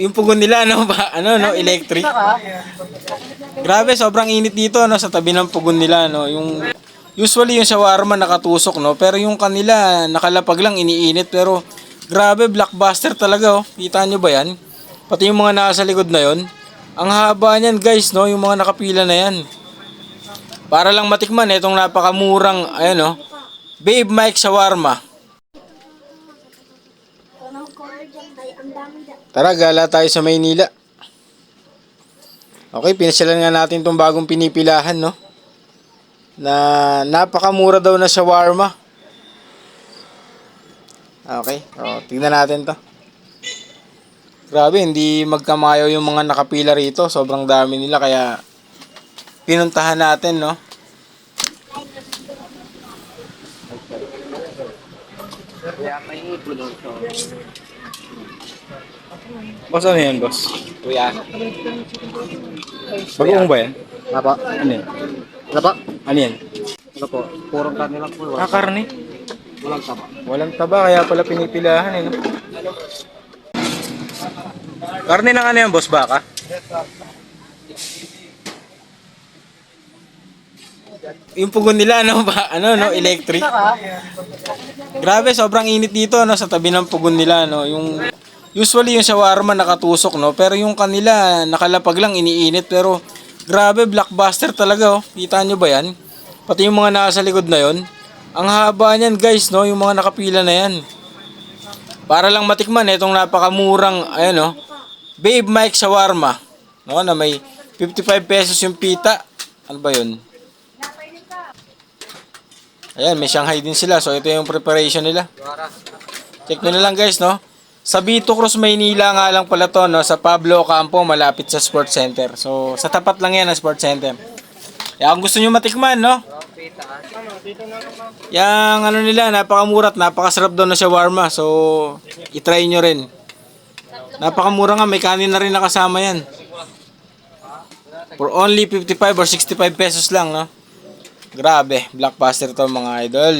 Yung pugon nila, ano ba? Ano, no? Electric. Grabe, sobrang init dito, no? Sa tabi ng pugon nila, no? Usually yung shawarma nakatusok, no? Pero yung kanila, nakalapag lang, iniinit. Pero, grabe, blockbuster talaga, oh. Kita nyo ba yan? Pati yung mga nasa likod na yon. Ang haba niyan, guys, no? Yung mga nakapila na yan. Para lang matikman, itong napakamurang, ayan, oh. Babe Mike Shawarma. Tara, gala tayo sa Maynila. Okay, pinasyalan nga natin itong bagong pinipilahan, no? Na napakamura daw na shawarma. Okay, tignan natin to. Grabe, hindi magkamayaw yung mga nakapila rito. Sobrang dami nila, kaya pinuntahan natin, no? Boss, ano yan, boss? Kuya. Bagoong ba yan? Apa? Ano yan? Ano po? Ano yan? Ano po? Purong karne lang po. Karne. Walang taba. Walang taba, kaya pala pinipilahan, eh, no? Karne ng ano yan, boss, baka? Yung pugon nila, ano ba? Ano, no? Electric. Grabe, sobrang init dito, no? Sa tabi ng pugon nila, no? Usually yung shawarma nakatusok, no? Pero yung kanila, nakalapag lang, iniinit. Pero, grabe, blockbuster talaga, oh. Kita nyo ba yan? Pati yung mga nasa likod na yon. Ang haba niyan, guys, no? Yung mga nakapila na yan. Para lang matikman, itong napakamurang, ayan, no? Babe Mike Shawarma. No? Na may 55 pesos yung pita. Ano ba yun? Ayan, may Shanghai din sila. So, ito yung preparation nila. Check nyo na lang, guys, no? Sa Vito Cruz, Maynila nga lang pala to, no? Sa Pablo Campo, malapit sa Sports Center. So, sa tapat lang yan ang Sports Center. Kaya kung gusto nyo matikman, no? Yang ano nila, napakamura at napakasarap daw na shawarma. So, itry nyo rin. Napakamura nga, may kanin na rin nakasama yan. For only 55 or 65 pesos lang, no? Grabe, blockbuster to mga idol.